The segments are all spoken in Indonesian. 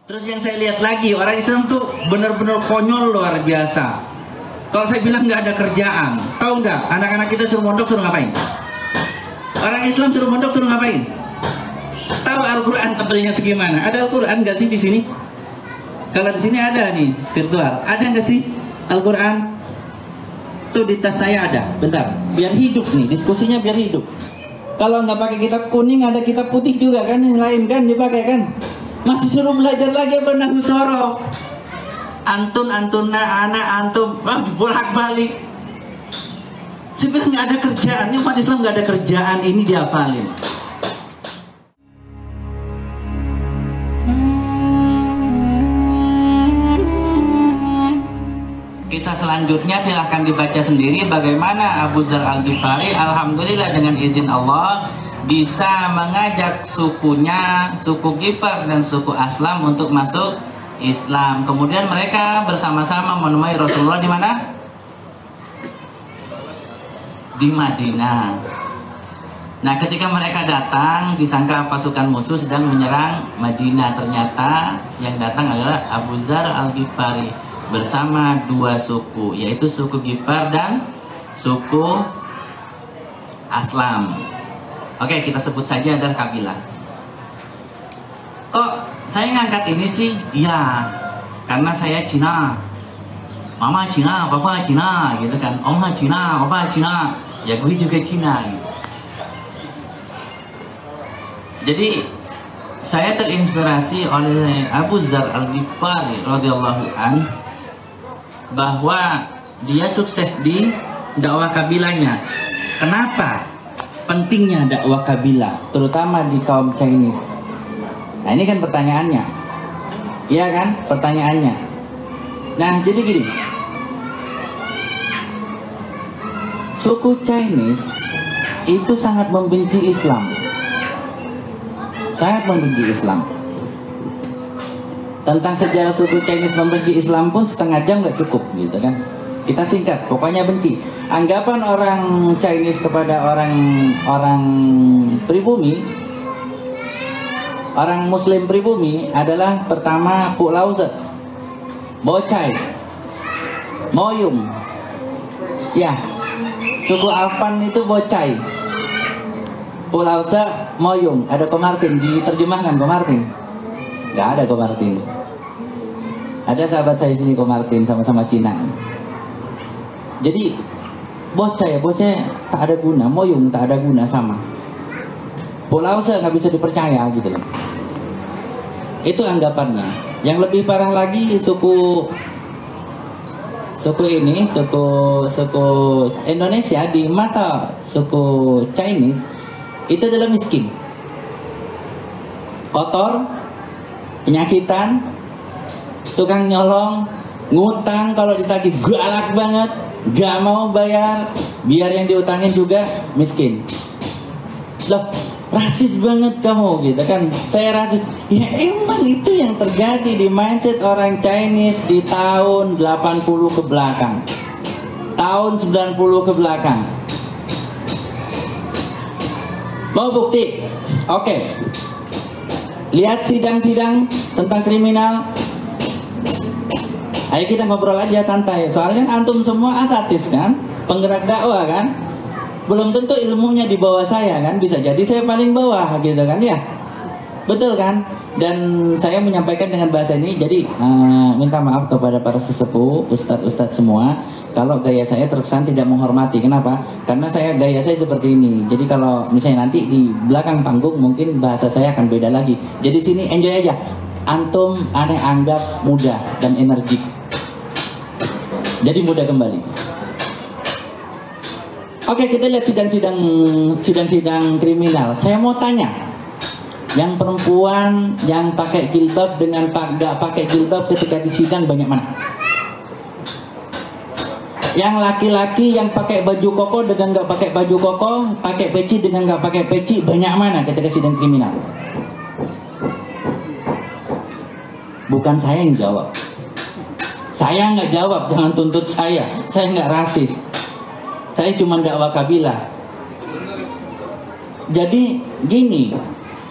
Terus yang saya lihat lagi, orang Islam tuh benar-benar konyol luar biasa. Kalau saya bilang nggak ada kerjaan, tahu nggak? Anak-anak kita suruh mondok suruh ngapain? Orang Islam suruh mondok suruh ngapain? Tahu Al-Quran tebelnya segimana? Ada Al-Quran nggak sih di sini? Kalau di sini ada nih virtual, ada nggak sih Al-Quran? Tuh di tas saya ada. Bentar, biar hidup nih diskusinya, biar hidup. Kalau nggak pakai kitab kuning, ada kitab putih juga kan, yang lain kan dipakai kan? Masih suruh belajar lagi apa nahu sorof? Antun, antuna, anak, antum, bolak-balik. Saya bilang nggak ada kerjaan, ini umat Islam nggak ada kerjaan, ini dihafalin. Kisah selanjutnya silahkan dibaca sendiri bagaimana Abu Dzar Al-Ghifari alhamdulillah dengan izin Allah bisa mengajak sukunya, suku Ghifar dan suku Aslam untuk masuk Islam. Kemudian mereka bersama-sama menemui Rasulullah di mana? Di Madinah. Nah, ketika mereka datang, disangka pasukan musuh sedang menyerang Madinah. Ternyata yang datang adalah Abu Dzar Al-Ghifari bersama dua suku, yaitu suku Ghifar dan suku Aslam. Oke, kita sebut saja adalah kabilah. Kok saya ngangkat ini sih? Iya, karena saya Cina. Mama Cina, papa Cina, gitu kan. Oma Cina, papa Cina. Ya gue juga Cina gitu. Jadi saya terinspirasi oleh Abu Dzar Al-Ghifari radhiyallahu an, bahwa dia sukses di dakwah kabilahnya. Kenapa pentingnya dakwah kabilah, terutama di kaum Chinese? Nah, ini kan pertanyaannya. Iya kan pertanyaannya. Nah, jadi gini. Suku Chinese itu sangat membenci Islam. Sangat membenci Islam. Tentang sejarah suku Chinese membenci Islam pun setengah jam nggak cukup, gitu kan? Kita singkat, pokoknya benci. Anggapan orang Chinese kepada orang pribumi, orang Muslim pribumi adalah pertama Pu Lao Ze, Bocai, Moyung. Ya, suku Alpan itu Bocai, Pu Lao Ze, Moyung. Ada Komartin, diterjemahkan Komartin? Nggak ada Komartin. Ada sahabat saya sini Komartin, sama-sama Cina. Jadi bocah tak ada guna, Moyung tak ada guna sama. Pu Lao Ze nggak bisa dipercaya gitu loh. Itu anggapannya. Yang lebih parah lagi suku Indonesia di mata suku Chinese itu adalah miskin, kotor, penyakitan, tukang nyolong, ngutang kalau ditagih galak banget, gak mau bayar, biar yang diutangin juga miskin. Loh, rasis banget kamu gitu kan? Saya rasis. Ya emang itu yang terjadi di mindset orang Chinese di tahun 80 ke belakang, tahun 90 ke belakang. Mau bukti? Oke. Lihat sidang-sidang tentang kriminal. Ayo kita ngobrol aja santai. Soalnya antum semua asatis kan, penggerak dakwah kan. Belum tentu ilmunya di bawah saya kan. Bisa jadi saya paling bawah gitu kan ya. Betul kan? Dan saya menyampaikan dengan bahasa ini. Jadi minta maaf kepada para sesepuh, ustadz-ustadz semua, kalau gaya saya terkesan tidak menghormati. Kenapa? Karena gaya saya seperti ini. Jadi kalau misalnya nanti di belakang panggung mungkin bahasa saya akan beda lagi. Jadi sini enjoy aja. Antum aneh anggap muda dan energik. Jadi muda kembali. Oke, kita lihat sidang-sidang kriminal. Saya mau tanya, yang perempuan yang pakai jilbab dengan gak pakai jilbab ketika di sidang banyak mana? Yang laki-laki yang pakai baju koko dengan gak pakai baju koko, pakai peci dengan gak pakai peci, banyak mana ketika sidang kriminal? Bukan saya yang jawab. Saya nggak jawab, jangan tuntut saya. Saya nggak rasis. Saya cuma dakwah kabilah. Jadi gini,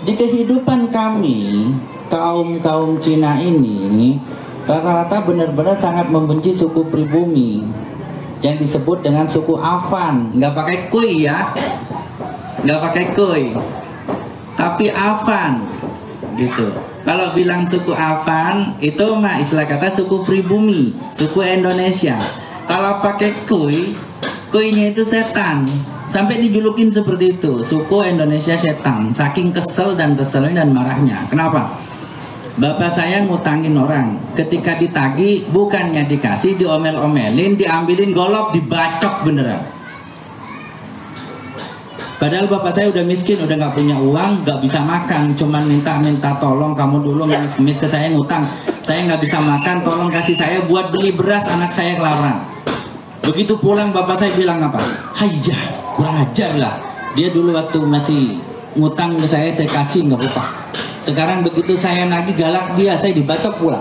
di kehidupan kami kaum Cina ini rata-rata benar-benar sangat membenci suku pribumi yang disebut dengan suku Avan. Nggak pakai kui ya, nggak pakai kui, tapi Avan gitu. Kalau bilang suku Avan itu mah istilah kata suku pribumi, suku Indonesia. Kalau pakai kui, kuinya itu setan. Sampai dijulukin seperti itu, suku Indonesia setan. Saking keselnya dan marahnya. Kenapa? Bapak saya ngutangin orang, ketika ditagih bukannya dikasih, diomel-omelin, diambilin golok, dibacok beneran. Padahal bapak saya udah miskin, udah nggak punya uang, nggak bisa makan, cuman minta tolong, kamu dulu ngemis-ngemis ke saya ngutang, saya nggak bisa makan, tolong kasih saya buat beli beras, anak saya kelaparan. Begitu pulang bapak saya bilang apa? Hayya, kurang ajar lah. Dia dulu waktu masih ngutang ke saya kasih nggak apa-apa. Sekarang begitu saya nagih galak dia, saya dibacok pula.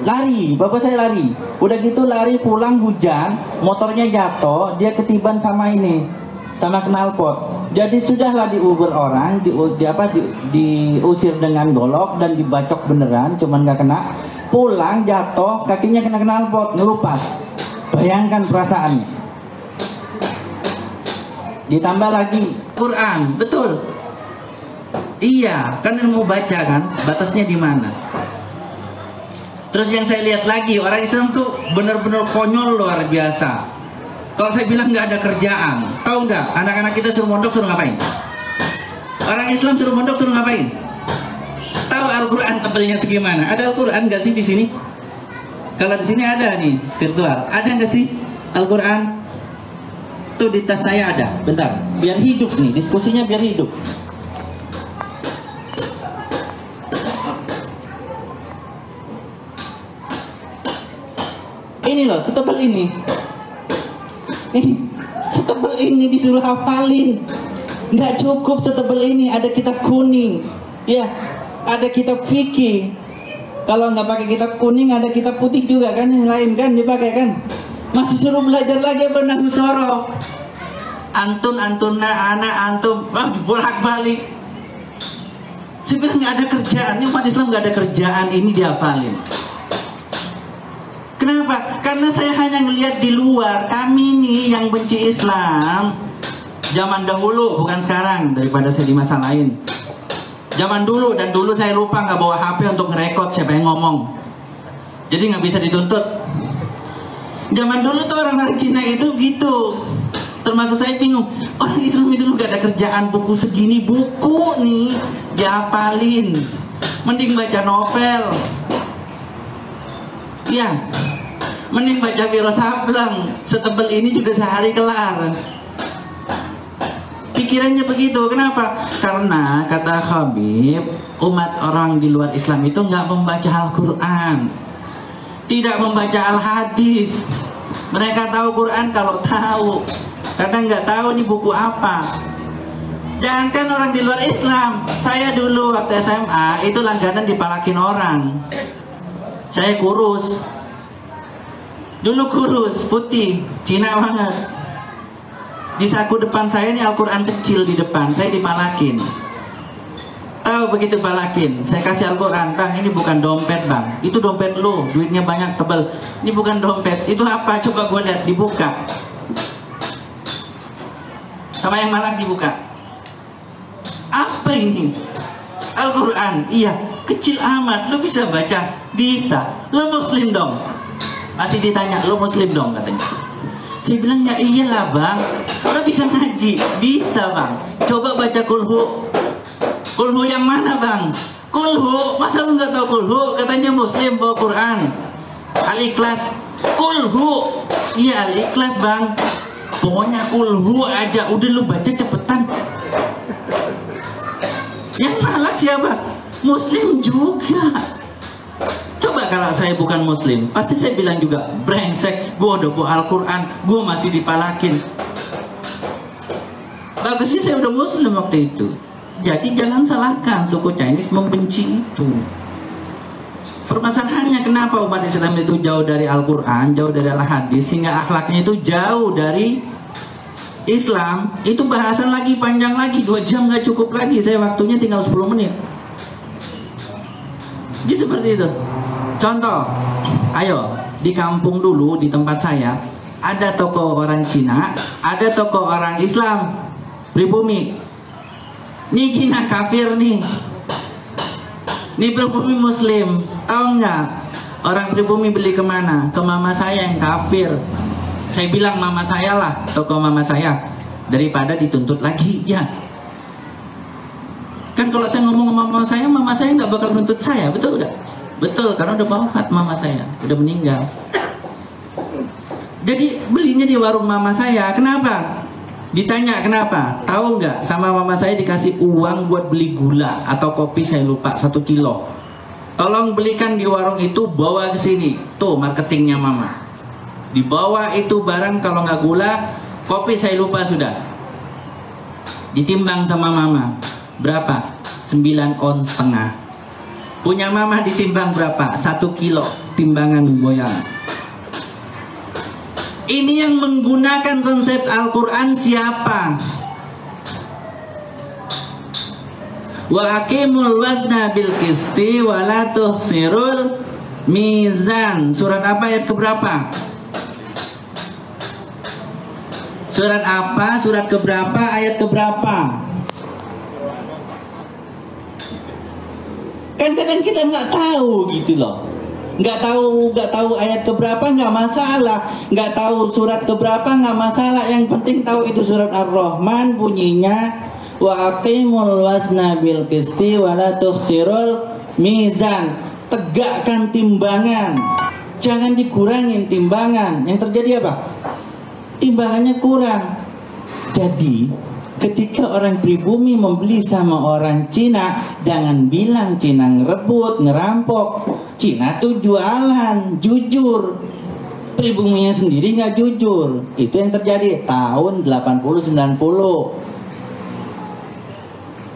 Lari, bapak saya lari. Udah gitu lari pulang hujan, motornya jatuh, dia ketiban sama ini, sama knalpot. Jadi sudahlah diuber orang, diusir dengan golok dan dibacok beneran, cuman nggak kena. Pulang jatuh, kakinya kena knalpot, ngelupas. Bayangkan perasaannya. Ditambah lagi Quran, betul. Iya, kan mau baca kan, batasnya di mana? Terus yang saya lihat lagi, orang Islam tuh benar-benar konyol luar biasa. Kalau saya bilang nggak ada kerjaan, tahu nggak? Anak-anak kita suruh mondok suruh ngapain? Orang Islam suruh mondok suruh ngapain? Tahu Al-Quran tebelnya segimana? Ada Al-Quran nggak sih di sini? Kalau di sini ada nih virtual, ada nggak sih Al-Quran? Tuh di tas saya ada. Bentar, biar hidup nih diskusinya, biar hidup. Ini loh, setebal ini. Setebal ini disuruh hafalin. Nggak cukup setebal ini, ada kitab kuning. Ya, ada kitab fikih. Kalau nggak pakai kitab kuning, ada kitab putih juga kan, yang lain kan dipakai kan. Masih suruh belajar lagi apa nahu sorof. Antuna, anak, antum, bolak-balik. Saya bilang nggak ada kerjaan, ini umat Islam nggak ada kerjaan, ini dihafalin. Kenapa? Karena saya hanya ngelihat di luar. Kami nih yang benci Islam zaman dahulu, bukan sekarang, daripada saya dimasalahin. Zaman dulu, dan dulu saya lupa nggak bawa HP untuk ngerekod siapa yang ngomong, jadi nggak bisa dituntut. Zaman dulu tuh orang Cina itu gitu. Termasuk saya bingung, orang Islam itu nggak ada kerjaan, buku segini buku nih dihafalin, mending baca novel. Ya, mending baca Wiro Sableng, setebel ini juga sehari kelar. Pikirannya begitu. Kenapa? Karena kata Habib, umat orang di luar Islam itu nggak membaca Al-Quran, tidak membaca Al-Hadis. Mereka tahu Quran kalau tahu, karena nggak tahu nih buku apa. Jangankan orang di luar Islam, saya dulu waktu SMA itu langganan dipalakin orang. Saya kurus, dulu kurus, putih, Cina banget. Di saku depan saya ini Al-Quran kecil di depan, saya dipalakin. Tahu begitu palakin, saya kasih Al-Quran, bang ini bukan dompet bang, itu dompet lu, duitnya banyak tebel. Ini bukan dompet, itu apa? Coba gue lihat, dibuka. Sama yang malak dibuka. Apa ini? Al-Quran, iya, kecil amat, lu bisa baca? Bisa. Lu muslim dong? Masih ditanya, lu muslim dong katanya. Saya bilang ya iyalah bang, lu bisa ngaji? Bisa bang. Coba baca kulhu. Kulhu yang mana bang? Kulhu, masa lu nggak tahu kulhu? Katanya muslim bawa Quran. Al-Ikhlas. Kulhu. Iya Al-Ikhlas bang. Pokoknya kulhu aja, udah lu baca cepetan. Yang malak siapa? Muslim juga. Coba kalau saya bukan muslim, pasti saya bilang juga, brengsek, gue udah bawa Al-Quran, gue masih dipalakin. Bagusnya saya udah muslim waktu itu. Jadi jangan salahkan suku Chinese membenci itu. Permasalahannya kenapa umat Islam itu jauh dari Al-Quran, jauh dari Al-Hadis, sehingga akhlaknya itu jauh dari Islam itu bahasan lagi panjang lagi, 2 jam nggak cukup lagi, saya waktunya tinggal 10 menit. Jadi seperti itu. Contoh, ayo di kampung dulu di tempat saya ada toko orang Cina, ada toko orang Islam, pribumi. Nih Cina kafir nih, nih pribumi Muslim. Tahu nggak? Orang pribumi beli kemana? Ke mama saya yang kafir. Saya bilang mama saya lah, toko mama saya, daripada dituntut lagi, ya. Kan kalau saya ngomong sama mama saya nggak bakal nuntut saya, betul nggak? Betul, karena udah wafat mama saya, udah meninggal. Jadi belinya di warung mama saya. Kenapa? Ditanya kenapa? Tahu nggak? Sama mama saya dikasih uang buat beli gula atau kopi, saya lupa, 1 kilo. Tolong belikan di warung itu, bawa ke sini. Tuh marketingnya mama. Dibawa itu barang, kalau nggak gula, kopi saya lupa sudah. Ditimbang sama mama. Berapa? 9,5 ons. Punya mama ditimbang berapa? 1 kilo timbangan boyang. Ini yang menggunakan konsep Al-Quran siapa? Wa aqimul wazna bil qisti wa la tuhsirul mizan. Surat apa ayat keberapa? Surat apa? Surat keberapa? Ayat keberapa? Kan kadang kita nggak tahu gitu loh. Nggak tahu ayat keberapa nggak masalah, nggak tahu surat keberapa nggak masalah. Yang penting tahu itu surat Ar-Rahman, bunyinya wa aqimul wazna bil qisti wa la tuhsirul mizan. Tegakkan timbangan, jangan dikurangin timbangan. Yang terjadi apa? Timbangannya kurang. Jadi ketika orang pribumi membeli sama orang Cina, jangan bilang Cina ngerebut, ngerampok. Cina tuh jualan, jujur. Pribuminya sendiri nggak jujur. Itu yang terjadi tahun 80-90.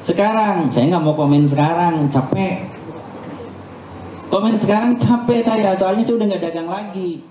Sekarang, saya nggak mau komen sekarang, capek. Komen sekarang capek saya, soalnya saya udah nggak dagang lagi.